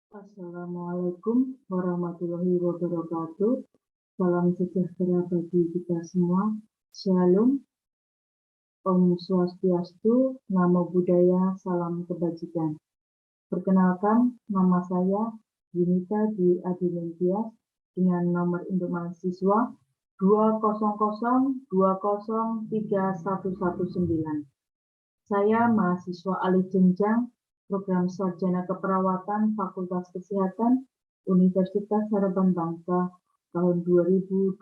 Assalamualaikum warahmatullahi wabarakatuh. Salam sejahtera bagi kita semua. Shalom, Om Swastiastu, Namo Buddhaya, Salam Kebajikan. Perkenalkan, nama saya Yunita Dwi Adiningtyas dengan nomor induk mahasiswa 200203119. Saya mahasiswa alih jenjang Program Sarjana Keperawatan Fakultas Kesehatan Universitas Harapan Bangsa tahun 2021.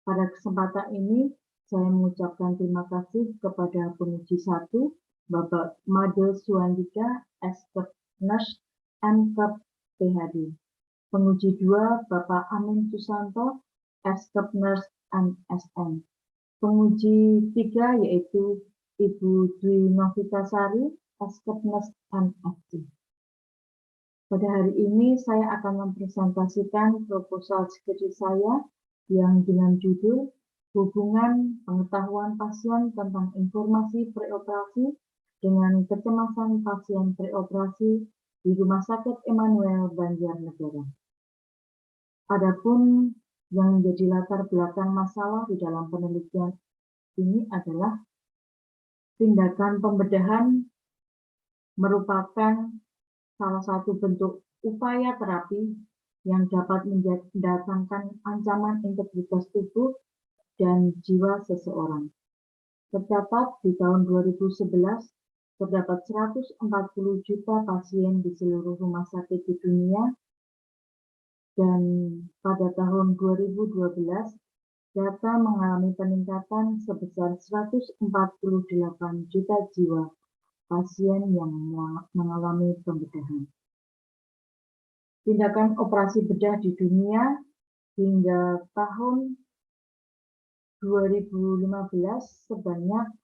Pada kesempatan ini, saya mengucapkan terima kasih kepada penguji 1, Bapak Made Suandika, S.Kep Nurse, M.Kep PhD. Penguji 2, Bapak Amin Susanto, S.Kep Nurse, MSN. Penguji 3 yaitu Ibu Dwi Novitasari, S.Kep Nurse, MSc. Pada hari ini saya akan mempresentasikan proposal skripsi saya yang dengan judul Hubungan Pengetahuan Pasien tentang Informasi Preoperasi dengan Kecemasan Pasien Preoperasi di Rumah Sakit Immanuel Banjarnegara. Adapun yang menjadi latar belakang masalah di dalam penelitian ini adalah tindakan pembedahan merupakan salah satu bentuk upaya terapi yang dapat mendatangkan ancaman integritas tubuh dan jiwa seseorang. Tercatat di tahun 2011, terdapat 140 juta pasien di seluruh rumah sakit di dunia, dan pada tahun 2012, data mengalami peningkatan sebesar 148 juta jiwa pasien yang mengalami pembedahan. Tindakan operasi bedah di dunia hingga tahun 2015 sebanyak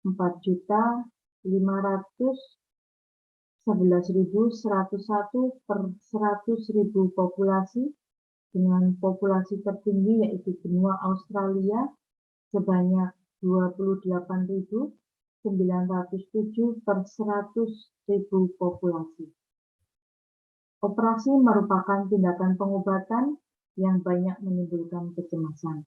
4.511.101 per 100.000 populasi, dengan populasi tertinggi yaitu benua Australia sebanyak 28.907 per 100.000 populasi. Operasi merupakan tindakan pengobatan yang banyak menimbulkan kecemasan.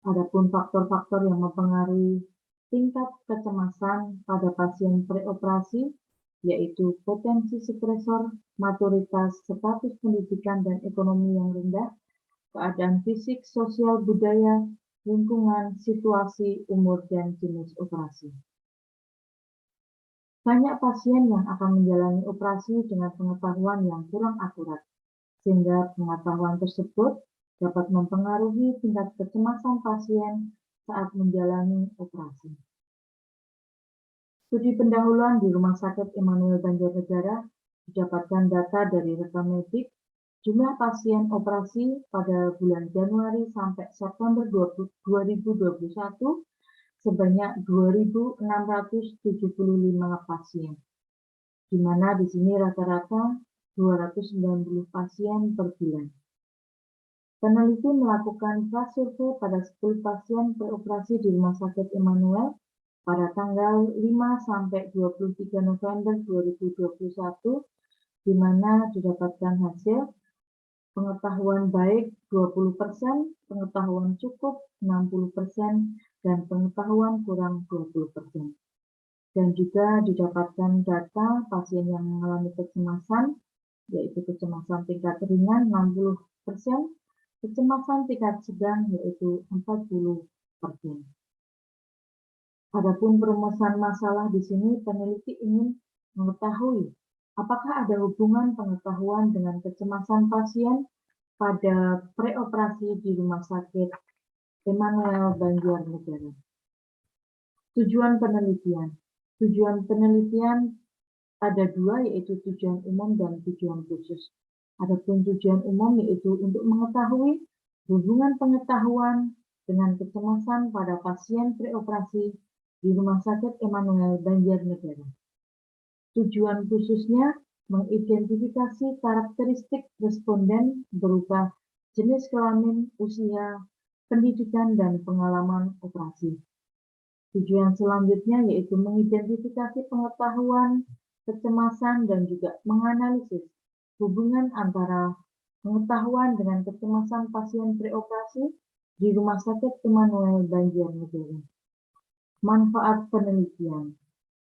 Adapun faktor-faktor yang mempengaruhi tingkat kecemasan pada pasien preoperasi yaitu potensi stresor, maturitas, status pendidikan dan ekonomi yang rendah, keadaan fisik, sosial, budaya, lingkungan, situasi, umur, dan jenis operasi. Banyak pasien yang akan menjalani operasi dengan pengetahuan yang kurang akurat, sehingga pengetahuan tersebut dapat mempengaruhi tingkat kecemasan pasien saat menjalani operasi. Studi pendahuluan di Rumah Sakit Immanuel Banjarnegara didapatkan data dari rekam medik jumlah pasien operasi pada bulan Januari sampai September 2021 sebanyak 2.675 pasien, di mana di sini rata-rata 290 pasien per bulan. Peneliti melakukan prasurvei pada 10 pasien preoperasi di Rumah Sakit Immanuel pada tanggal 5 sampai 23 November 2021, di mana didapatkan hasil pengetahuan baik 20%, pengetahuan cukup 60%, dan pengetahuan kurang 20%. Dan juga didapatkan data pasien yang mengalami kecemasan, yaitu kecemasan tingkat ringan 60%, kecemasan tingkat sedang yaitu 40%. Adapun perumusan masalah di sini, peneliti ingin mengetahui apakah ada hubungan pengetahuan dengan kecemasan pasien pada preoperasi di Rumah Sakit Immanuel Banjarnegara. Tujuan penelitian. Tujuan penelitian ada dua, yaitu tujuan umum dan tujuan khusus. Adapun tujuan umum yaitu untuk mengetahui hubungan pengetahuan dengan kecemasan pada pasien preoperasi di Rumah Sakit Immanuel Banjarnegara. Tujuan khususnya mengidentifikasi karakteristik responden berupa jenis kelamin, usia, pendidikan, dan pengalaman operasi. Tujuan selanjutnya yaitu mengidentifikasi pengetahuan kecemasan, dan juga menganalisis hubungan antara pengetahuan dengan kecemasan pasien preoperasi di Rumah Sakit Immanuel Banjarnegara. Manfaat penelitian.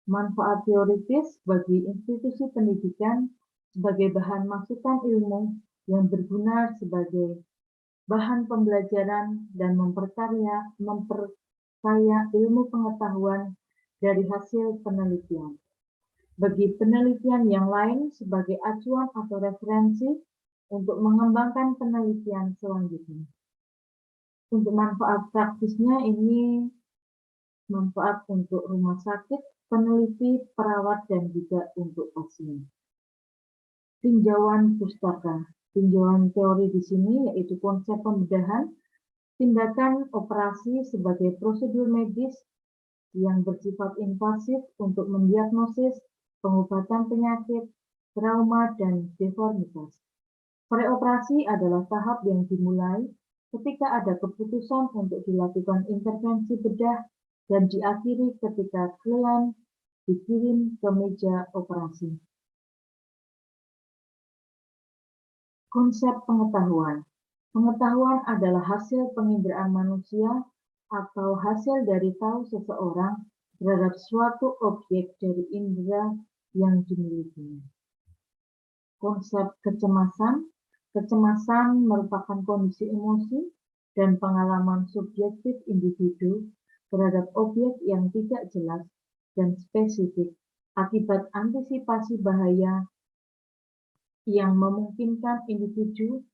Manfaat teoritis bagi institusi pendidikan sebagai bahan masukan ilmu yang berguna sebagai bahan pembelajaran dan memperkaya ilmu pengetahuan dari hasil penelitian. Bagi penelitian yang lain sebagai acuan atau referensi untuk mengembangkan penelitian selanjutnya. Untuk manfaat praktisnya ini manfaat untuk rumah sakit, peneliti, perawat, dan juga untuk pasien. Tinjauan pustaka. Tinjauan teori di sini yaitu konsep pembedahan, tindakan operasi sebagai prosedur medis yang bersifat invasif untuk mendiagnosis, pengobatan penyakit, trauma, dan deformitas. Preoperasi adalah tahap yang dimulai ketika ada keputusan untuk dilakukan intervensi bedah dan diakhiri ketika klien dikirim ke meja operasi. Konsep pengetahuan. Pengetahuan adalah hasil penginderaan manusia atau hasil dari tahu seseorang terhadap suatu objek dari indera yang dimilikinya. Konsep kecemasan. Kecemasan merupakan kondisi emosi dan pengalaman subjektif individu terhadap objek yang tidak jelas dan spesifik akibat antisipasi bahaya yang memungkinkan individu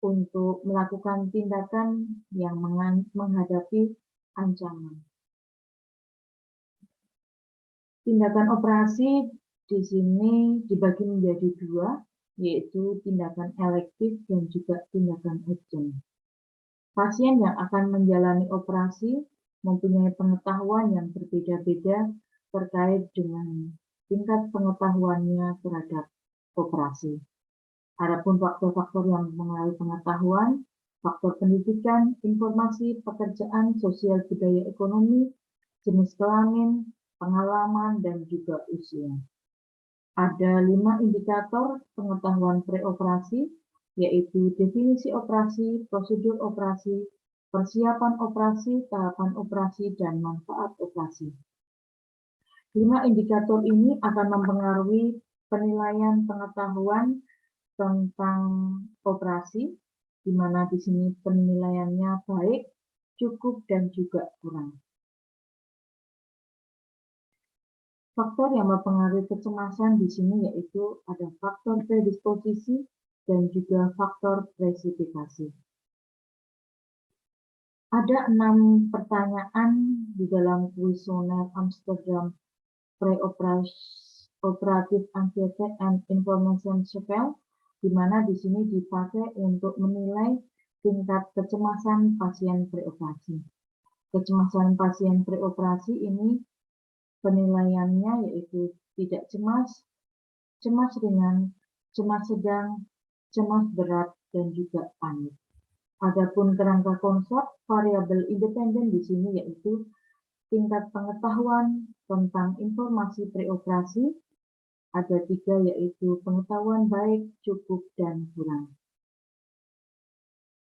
untuk melakukan tindakan yang menghadapi ancaman. Tindakan operasi di sini dibagi menjadi dua, yaitu tindakan elektif dan juga tindakan urgent. Pasien yang akan menjalani operasi mempunyai pengetahuan yang berbeda-beda terkait dengan tingkat pengetahuannya terhadap operasi. Adapun faktor-faktor yang mempengaruhi pengetahuan, faktor pendidikan, informasi, pekerjaan, sosial, budaya, ekonomi, jenis kelamin, pengalaman, dan juga usia. Ada 5 indikator pengetahuan preoperasi, yaitu definisi operasi, prosedur operasi, persiapan operasi, tahapan operasi, dan manfaat operasi. 5 indikator ini akan mempengaruhi penilaian pengetahuan tentang operasi, di mana di sini penilaiannya baik, cukup, dan juga kurang. Faktor yang mempengaruhi kecemasan di sini yaitu ada faktor predisposisi dan juga faktor presipitasi. Ada 6 pertanyaan di dalam kuesioner Amsterdam Pre-Operative Anxiety and Information Scale, di mana di sini dipakai untuk menilai tingkat kecemasan pasien preoperasi. Kecemasan pasien preoperasi ini penilaiannya yaitu tidak cemas, cemas ringan, cemas sedang, cemas berat, dan juga panik. Adapun kerangka konsep variabel independen di sini yaitu tingkat pengetahuan tentang informasi preoperasi. Ada 3 yaitu pengetahuan baik, cukup, dan kurang.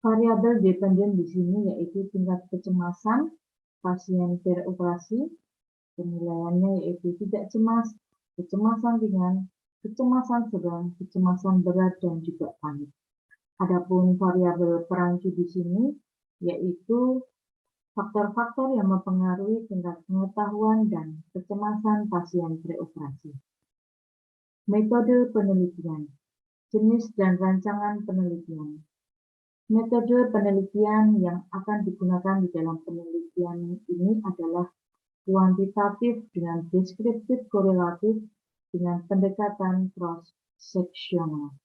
Variabel dependen di sini yaitu tingkat kecemasan pasien preoperasi. Penilaiannya yaitu tidak cemas, kecemasan ringan, kecemasan sedang, kecemasan berat, dan juga panik. Adapun variabel perancu di sini yaitu faktor-faktor yang mempengaruhi tingkat pengetahuan dan kecemasan pasien preoperasi. Metode penelitian, jenis dan rancangan penelitian. Metode penelitian yang akan digunakan di dalam penelitian ini adalah kuantitatif dengan deskriptif korelatif dengan pendekatan cross-seksional.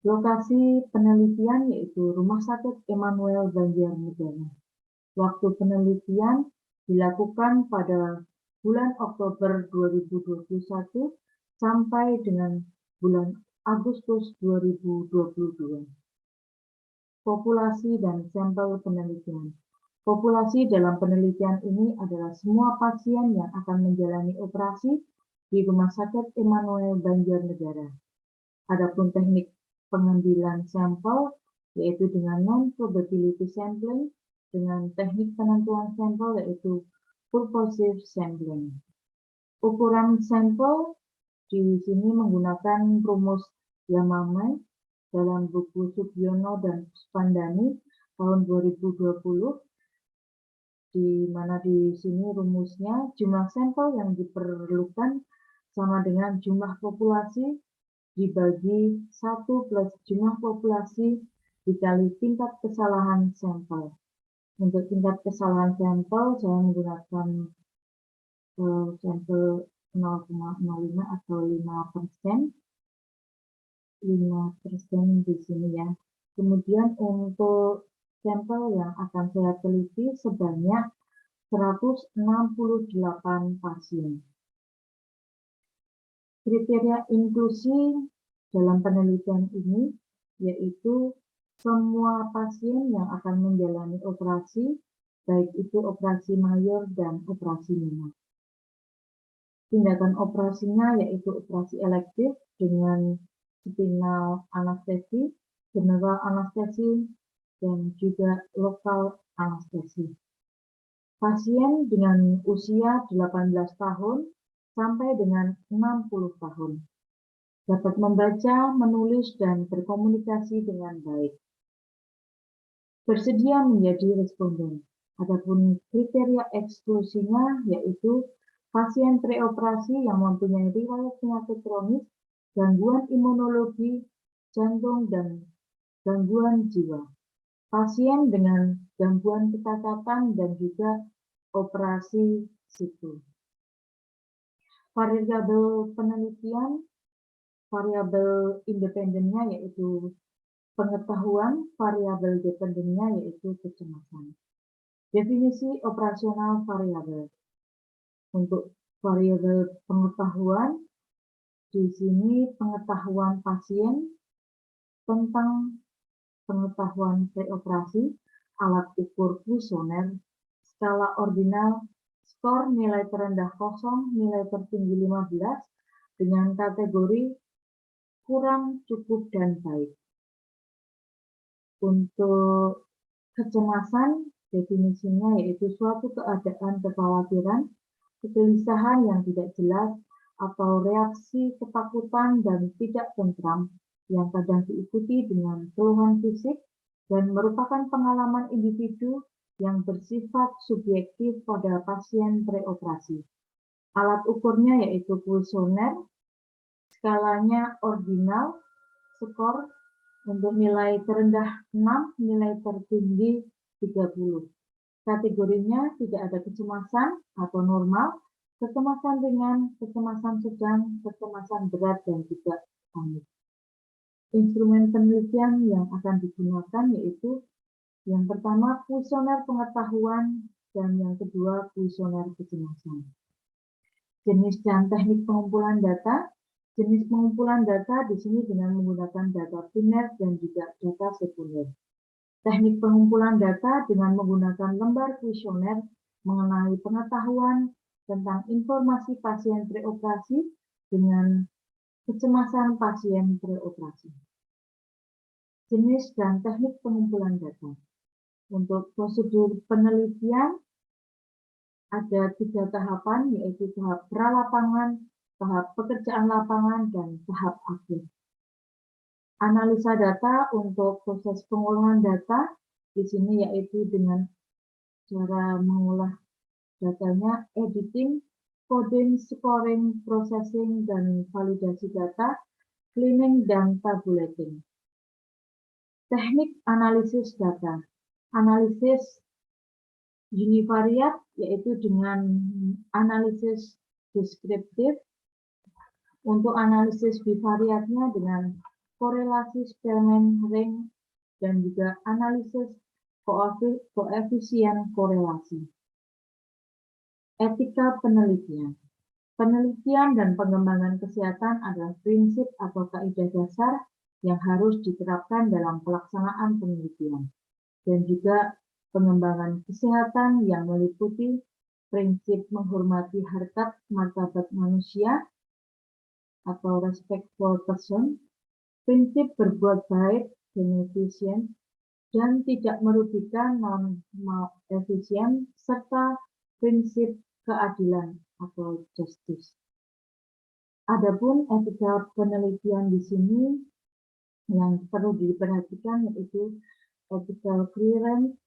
Lokasi penelitian yaitu Rumah Sakit Immanuel Banjarnegara. Waktu penelitian dilakukan pada bulan Oktober 2021 sampai dengan bulan Agustus 2022. Populasi dan sampel penelitian. Populasi dalam penelitian ini adalah semua pasien yang akan menjalani operasi di Rumah Sakit Immanuel Banjarnegara. Adapun teknik pengambilan sampel yaitu dengan non-probability sampling, dengan teknik penentuan sampel yaitu purposive sampling. Ukuran sampel di sini menggunakan rumus Yamame dalam buku Subyono dan Spandani tahun 2020, di mana di sini rumusnya jumlah sampel yang diperlukan sama dengan jumlah populasi dibagi 1 plus jumlah populasi dikali tingkat kesalahan sampel. Untuk tingkat kesalahan sampel, saya menggunakan sampel 0,05 atau 5%. 5% di sini ya. Kemudian untuk sampel yang akan saya teliti sebanyak 168 pasien. Kriteria inklusi dalam penelitian ini yaitu semua pasien yang akan menjalani operasi, baik itu operasi mayor dan operasi minor. Tindakan operasinya yaitu operasi elektif dengan spinal anestesi, general anestesi, dan juga lokal anestesi. Pasien dengan usia 18 tahun sampai dengan 60 tahun. Dapat membaca, menulis, dan berkomunikasi dengan baik. Bersedia menjadi responden. Adapun kriteria eksklusinya yaitu pasien preoperasi yang mempunyai riwayat penyakit kronis, gangguan imunologi, jantung, dan gangguan jiwa. Pasien dengan gangguan kecacatan dan juga operasi situ. Variabel penelitian, variabel independennya yaitu pengetahuan, variabel dependennya yaitu kecemasan. Definisi operasional variabel. Untuk variabel pengetahuan, di sini pengetahuan pasien tentang pengetahuan preoperasi, alat ukur kuesioner, skala ordinal, skor nilai terendah 0, nilai tertinggi 15, dengan kategori kurang, cukup, dan baik. Untuk kecemasan, definisinya yaitu suatu keadaan kekhawatiran, kegelisahan yang tidak jelas, atau reaksi ketakutan dan tidak tentram yang kadang diikuti dengan keluhan fisik dan merupakan pengalaman individu yang bersifat subjektif pada pasien preoperasi. Alat ukurnya yaitu kuesioner, skalanya ordinal, skor untuk nilai terendah 6, nilai tertinggi 30. Kategorinya tidak ada kecemasan atau normal, kecemasan ringan, kecemasan sedang, kecemasan berat, dan juga panik. Instrumen penelitian yang akan digunakan yaitu yang pertama kuesioner pengetahuan dan yang kedua kuesioner kecemasan. Jenis dan teknik pengumpulan data. Jenis pengumpulan data di sini dengan menggunakan data primer dan juga data sekunder. Teknik pengumpulan data dengan menggunakan lembar kuesioner mengenai pengetahuan tentang informasi pasien preoperasi dengan kecemasan pasien preoperasi. Jenis dan teknik pengumpulan data. Untuk prosedur penelitian ada 3 tahapan, yaitu tahap pralapangan, tahap pekerjaan lapangan, dan tahap akhir. Analisa data untuk proses pengolahan data di sini yaitu dengan cara mengolah datanya, editing, coding, scoring, processing, dan validasi data, cleaning, dan tabulating. Teknik analisis data. Analisis univariat yaitu dengan analisis deskriptif. Untuk analisis bivariatnya dengan korelasi Spearman ring dan juga analisis koefisien korelasi. Etika penelitian. Penelitian dan pengembangan kesehatan adalah prinsip atau kaidah dasar yang harus diterapkan dalam pelaksanaan penelitian dan juga pengembangan kesehatan yang meliputi prinsip menghormati harkat martabat manusia, atau respectful person, prinsip berbuat baik, beneficent, dan tidak merugikan non-efisien, serta prinsip keadilan atau justice. Adapun etika penelitian di sini yang perlu diperhatikan yaitu ethical clearance,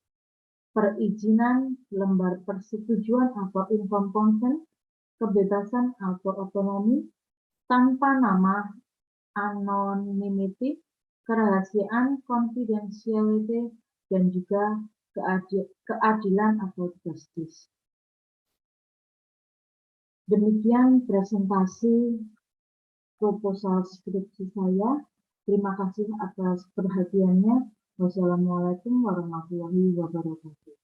perizinan, lembar persetujuan atau informed consent, kebebasan atau otonomi, tanpa nama, anonymity, kerahasiaan, confidentiality, dan juga keadilan atau justice. Demikian presentasi proposal skripsi saya. Terima kasih atas perhatiannya. Wassalamualaikum warahmatullahi wabarakatuh.